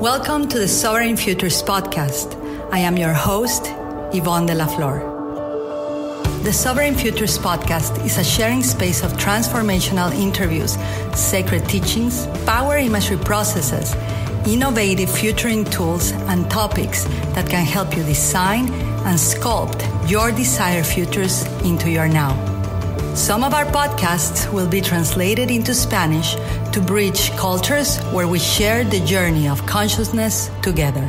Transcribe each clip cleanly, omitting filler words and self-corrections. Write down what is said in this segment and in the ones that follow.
Welcome to the Sovereign Futures podcast. I am your host, Yvonne de la Flor. The Sovereign Futures podcast is a sharing space of transformational interviews, sacred teachings, power imagery processes, innovative futuring tools, and topics that can help you design and sculpt your desired futures into your now. Some of our podcasts will be translated into Spanish to bridge cultures where we share the journey of consciousness together.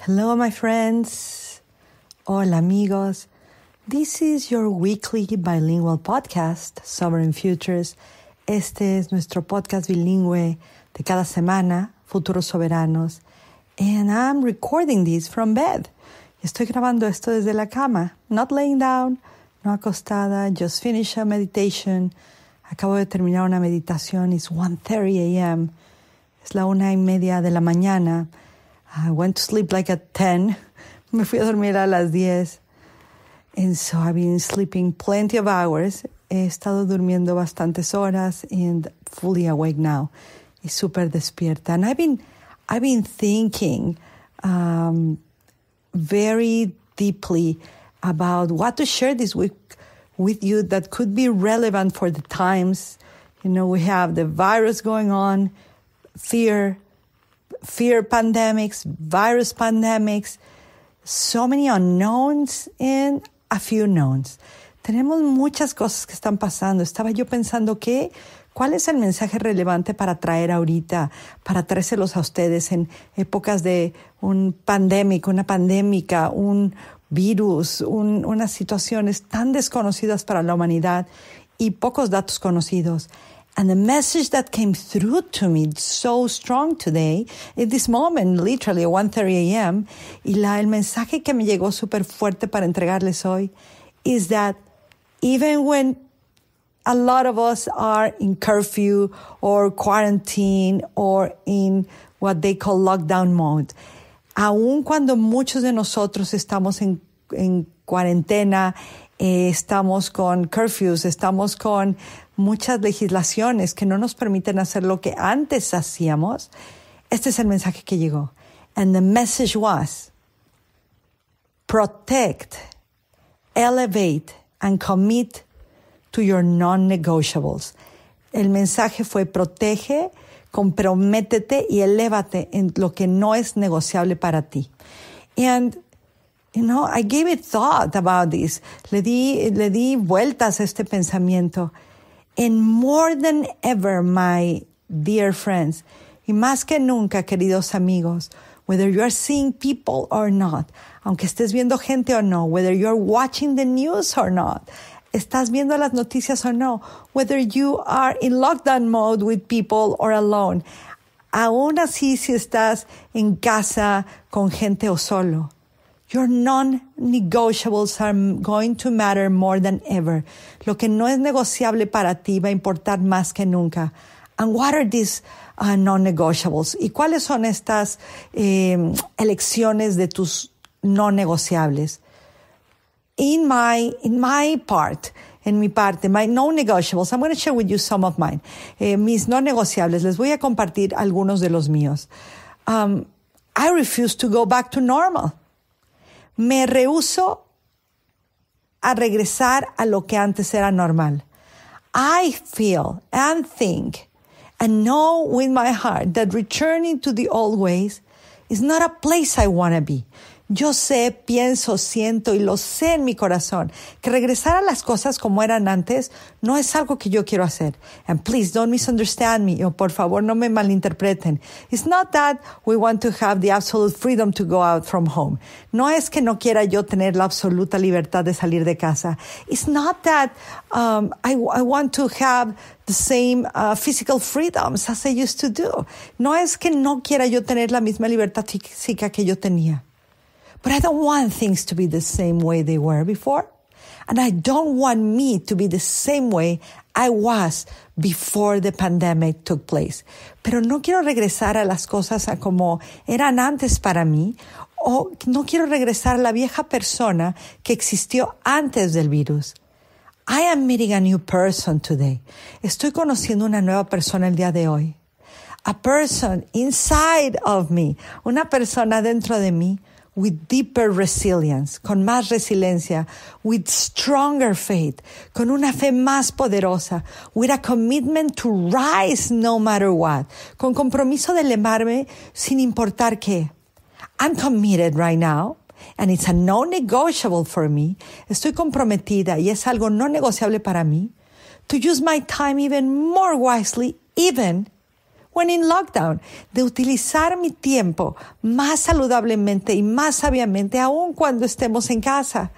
Hello, my friends. Hola, amigos. This is your weekly bilingual podcast, Sovereign Futures. Este es nuestro podcast bilingüe de cada semana, Futuros Soberanos. And I'm recording this from bed. Estoy grabando esto desde la cama, not laying down, no acostada, just finished a meditation. Acabo de terminar una meditación. It's 1:30 a.m. Es la 1:30 de la mañana. I went to sleep like at 10. Me fui a dormir a las 10. And so I've been sleeping plenty of hours. He estado durmiendo bastantes horas and fully awake now. Y súper despierta. And I've been thinking very deeply about what to share this week with you that could be relevant for the times. You know, we have the virus going on, fear pandemics, virus pandemics, so many unknowns and a few knowns. Tenemos muchas cosas que están pasando. Estaba yo pensando ¿cuál es el mensaje relevante para traer ahorita, para traérselos a ustedes en épocas de una pandémica, un virus, unas situaciones tan desconocidas para la humanidad y pocos datos conocidos? And the message that came through to me so strong today, at this moment, literally at 1:30 a.m., y el mensaje que me llegó súper fuerte para entregarles hoy, is that even when a lot of us are in curfew or quarantine or in what they call lockdown mode, aun cuando muchos de nosotros estamos en cuarentena, estamos con curfews, estamos con muchas legislaciones que no nos permiten hacer lo que antes hacíamos, este es el mensaje que llegó. And the message was, protect, elevate, and commit to your non-negotiables. El mensaje fue protege, comprométete y elévate en lo que no es negociable para ti. And, you know, I gave it thought about this. Le di vueltas a este pensamiento. And more than ever, my dear friends, y más que nunca, queridos amigos, whether you are seeing people or not, aunque estés viendo gente o no, whether you're watching the news or not, estás viendo las noticias o no, whether you are in lockdown mode with people or alone, aún así si estás en casa con gente o solo, your non-negotiables are going to matter more than ever. Lo que no es negociable para ti va a importar más que nunca. And what are these non-negotiables? ¿Y cuáles son estas elecciones de tus non-negociables? In mi parte, my non-negotiables, I'm going to share with you some of mine. Mis non-negociables, les voy a compartir algunos de los míos. I refuse to go back to normal. Me rehúso a regresar a lo que antes era normal. I feel and think and know with my heart that returning to the old ways is not a place I want to be. Yo sé, pienso, siento y lo sé en mi corazón que regresar a las cosas como eran antes no es algo que yo quiero hacer. And please don't misunderstand me. O por favor no me malinterpreten. It's not that we want to have the absolute freedom to go out from home. No es que no quiera yo tener la absoluta libertad de salir de casa. It's not that I want to have the same physical freedoms as I used to do. No es que no quiera yo tener la misma libertad física que yo tenía. But I don't want things to be the same way they were before. And I don't want me to be the same way I was before the pandemic took place. Pero no quiero regresar a las cosas a como eran antes para mí, o no quiero regresar a la vieja persona que existió antes del virus. I am meeting a new person today. Estoy conociendo una nueva persona el día de hoy. A person inside of me, una persona dentro de mí, with deeper resilience, con más resiliencia, with stronger faith, con una fe más poderosa, with a commitment to rise no matter what, con compromiso de elevarme sin importar qué. I'm committed right now, and it's a non-negotiable for me. Estoy comprometida y es algo no negociable para mí, to use my time even more wisely, even when in lockdown, de utilizar mi tiempo más saludablemente y más sabiamente aun cuando estemos en casa.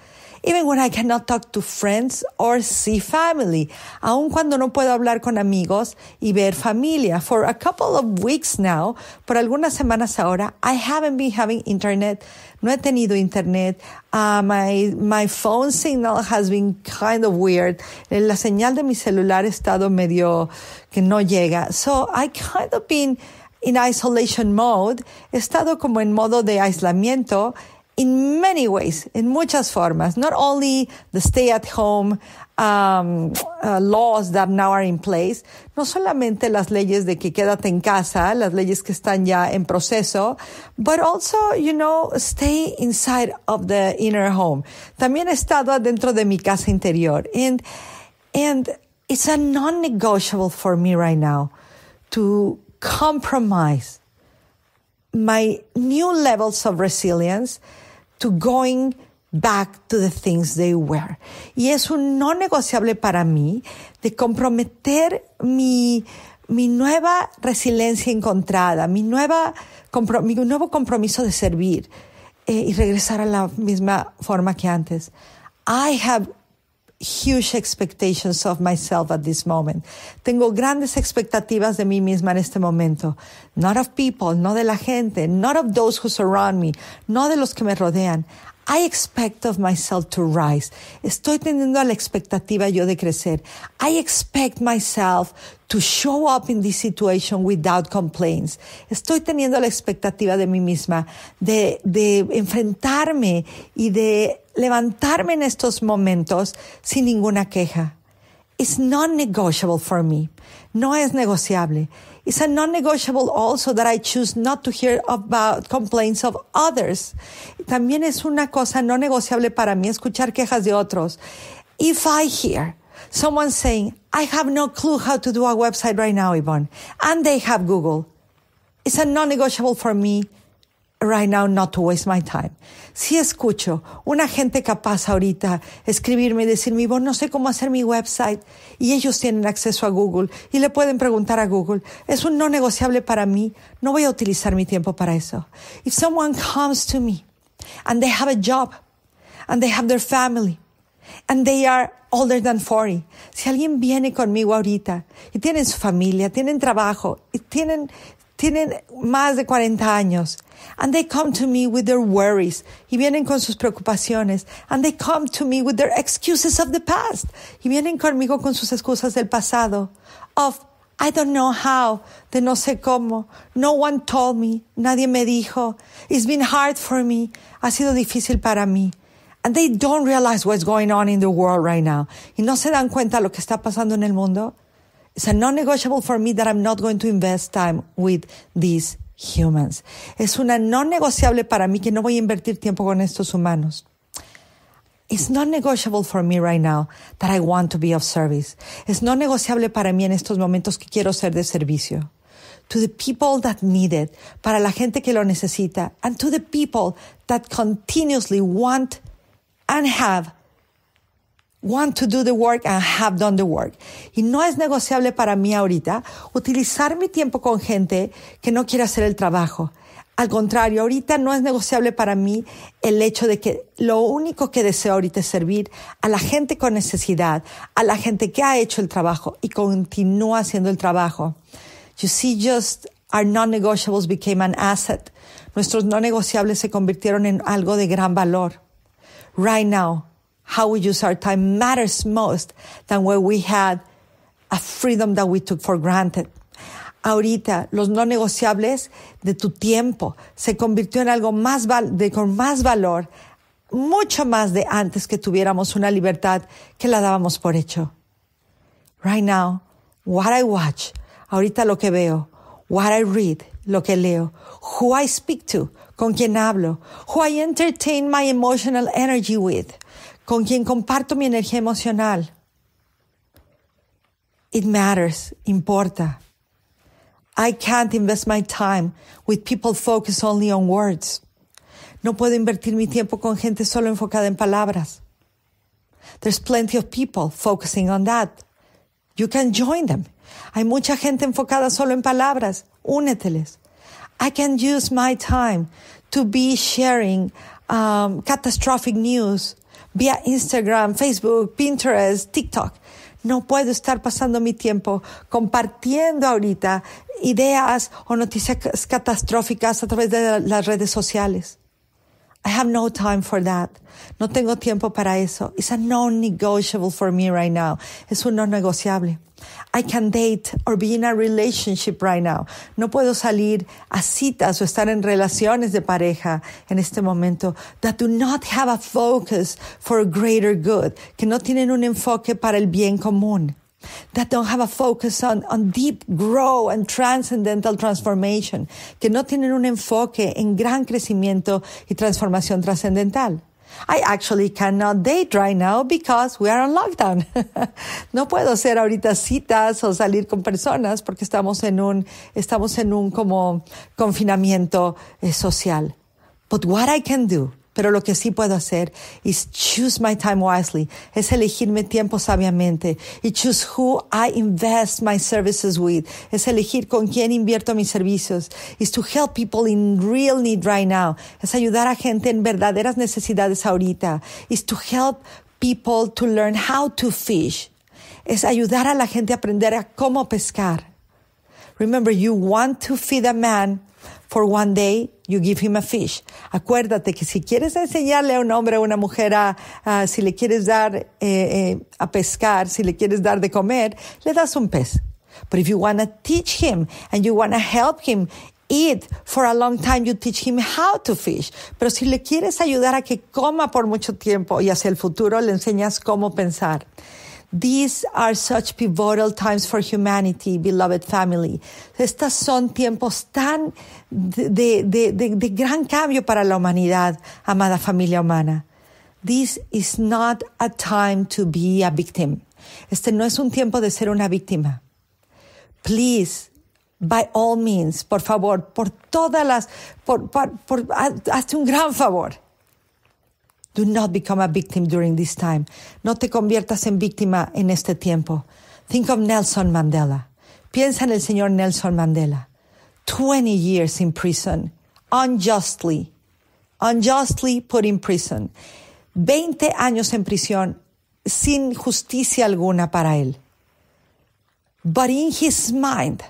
Even when I cannot talk to friends or see family. Aun cuando no puedo hablar con amigos y ver familia. For a couple of weeks now, por algunas semanas ahora, I haven't been having internet. No he tenido internet. My phone signal has been kind of weird. La señal de mi celular ha estado medio que no llega. So I kind of been in isolation mode. He estado como en modo de aislamiento in many ways, en muchas formas. Not only the stay-at-home laws that now are in place, no solamente las leyes de que quédate en casa, las leyes que están ya en proceso, but also, stay inside of the inner home. También he estado adentro de mi casa interior. And it's a non-negotiable for me right now to compromise my new levels of resilience to going back to the things they were. Y es un no negociable para mí de comprometer mi nueva resiliencia encontrada, mi nuevo compromiso de servir y regresar a la misma forma que antes. I have huge expectations of myself at this moment. Tengo grandes expectativas de mí misma en este momento. Not of people, no de la gente, not of those who surround me, no de los que me rodean. I expect of myself to rise. Estoy teniendo la expectativa yo de crecer. I expect myself to show up in this situation without complaints. Estoy teniendo la expectativa de mí misma de enfrentarme y de levantarme en estos momentos sin ninguna queja. It's non-negotiable for me. No es negociable. It's a non-negotiable also that I choose not to hear about complaints of others. También es una cosa no negociable para mí escuchar quejas de otros. If I hear someone saying, I have no clue how to do a website right now, Yvonne, and they have Google, it's a non-negotiable for me right now not to waste my time. Si escucho una gente capaz ahorita escribirme y decirme, Yvonne, no sé cómo hacer mi website, y ellos tienen acceso a Google y le pueden preguntar a Google, es un no negociable para mí, no voy a utilizar mi tiempo para eso. If someone comes to me and they have a job and they have their family and they are older than 40, si alguien viene conmigo ahorita y tienen su familia, tienen trabajo y tienen más de 40 años, and they come to me with their worries, y vienen con sus preocupaciones, and they come to me with their excuses of the past, y vienen conmigo con sus excusas del pasado, of I don't know how, de no sé cómo, no one told me, nadie me dijo, it's been hard for me, ha sido difícil para mí. And they don't realize what's going on in the world right now, y no se dan cuenta lo que está pasando en el mundo. It's a non-negotiable for me that I'm not going to invest time with these humans. Es una non-negociable para mí que no voy a invertir tiempo con estos humanos. It's non-negotiable for me right now that I want to be of service. Es no negociable para mí en estos momentos que quiero ser de servicio. To the people that need it, para la gente que lo necesita, and to the people that continuously want to do the work and have done the work. Y no es negociable para mí ahorita utilizar mi tiempo con gente que no quiere hacer el trabajo. Al contrario, ahorita no es negociable para mí el hecho de que lo único que deseo ahorita es servir a la gente con necesidad, a la gente que ha hecho el trabajo y continúa haciendo el trabajo. You see, just our non-negotiables became an asset. Nuestros no negociables se convirtieron en algo de gran valor. Right now, how we use our time matters most than when we had a freedom that we took for granted. Ahorita, los no negociables de tu tiempo se convirtió en algo con más valor, mucho más de antes que tuviéramos una libertad que la dábamos por hecho. Right now, what I watch, ahorita lo que veo, what I read, lo que leo, who I speak to, con quien hablo, who I entertain my emotional energy with, con quien comparto mi energía emocional. It matters, importa. I can't invest my time with people focused only on words. No puedo invertir mi tiempo con gente solo enfocada en palabras. There's plenty of people focusing on that. You can join them. Hay mucha gente enfocada solo en palabras. Úneteles. I can use my time to be sharing catastrophic news via Instagram, Facebook, Pinterest, TikTok. No puedo estar pasando mi tiempo compartiendo ahorita ideas o noticias catastróficas a través de las redes sociales. I have no time for that. No tengo tiempo para eso. It's a non-negotiable for me right now. Es un no negociable. I can date or be in a relationship right now. No puedo salir a citas o estar en relaciones de pareja en este momento that do not have a focus for a greater good, que no tienen un enfoque para el bien común, that don't have a focus on deep growth and transcendental transformation, que no tienen un enfoque en gran crecimiento y transformación trascendental. I actually cannot date right now because we are on lockdown. No puedo hacer ahorita citas o salir con personas porque estamos en un como confinamiento social. But what I can do, pero lo que sí puedo hacer is choose my time wisely, es elegir mi tiempo sabiamente, y choose who I invest my services with, es elegir con quién invierto mis servicios, is to help people in real need right now, es ayudar a gente en verdaderas necesidades ahorita, is to help people to learn how to fish, es ayudar a la gente a aprender a cómo pescar. Remember, you want to feed a man for one day, you give him a fish. Acuérdate que si quieres enseñarle a un hombre o a una mujer si le quieres dar a pescar, si le quieres dar de comer, le das un pez. But if you want to teach him and you want to help him eat for a long time, you teach him how to fish. Pero si le quieres ayudar a que coma por mucho tiempo y hacia el futuro, le enseñas cómo pensar. These are such pivotal times for humanity, beloved family. Estas son tiempos tan de gran cambio para la humanidad, amada familia humana. This is not a time to be a victim. Este no es un tiempo de ser una víctima. Please, by all means, por favor, hazte un gran favor. Do not become a victim during this time. No te conviertas en víctima en este tiempo. Think of Nelson Mandela. Piensa en el señor Nelson Mandela. 20 years in prison. Unjustly put in prison. 20 años en prisión sin justicia alguna para él. But in his mind,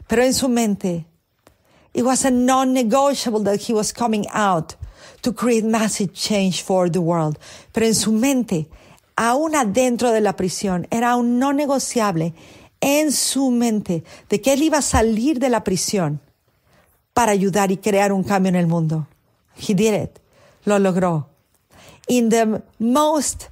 pero en su mente, it was a non-negotiable that he was coming out to create massive change for the world. Pero en su mente, aún adentro de la prisión, era un no negociable en su mente de que él iba a salir de la prisión para ayudar y crear un cambio en el mundo. He did it. Lo logró. In the most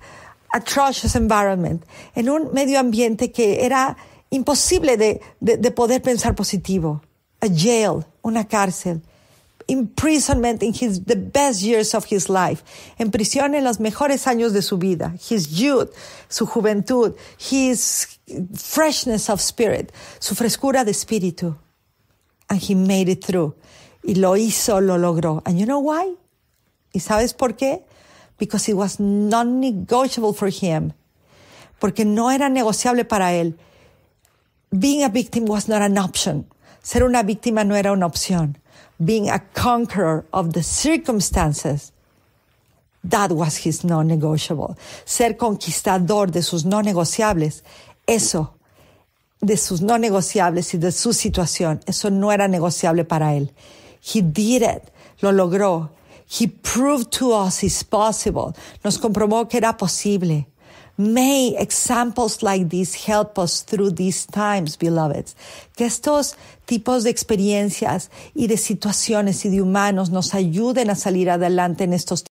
atrocious environment, en un medio ambiente que era imposible de poder pensar positivo. A jail, una cárcel. Imprisonment in the best years of his life. En prisión en los mejores años de su vida. His youth, su juventud, his freshness of spirit, su frescura de espíritu. And he made it through. Y lo hizo, lo logró. And you know why? ¿Y sabes por qué? Because it was non-negotiable for him. Porque no era negociable para él. Being a victim was not an option. Ser una víctima no era una opción. Being a conqueror of the circumstances, that was his non-negotiable. Ser conquistador de sus no negociables, eso, de sus no negociables y de su situación, eso no era negociable para él. He did it, lo logró. He proved to us it's possible. Nos comprobó que era posible. May examples like this help us through these times, beloveds. Que estos tipos de experiencias y de situaciones y de humanos nos ayuden a salir adelante en estos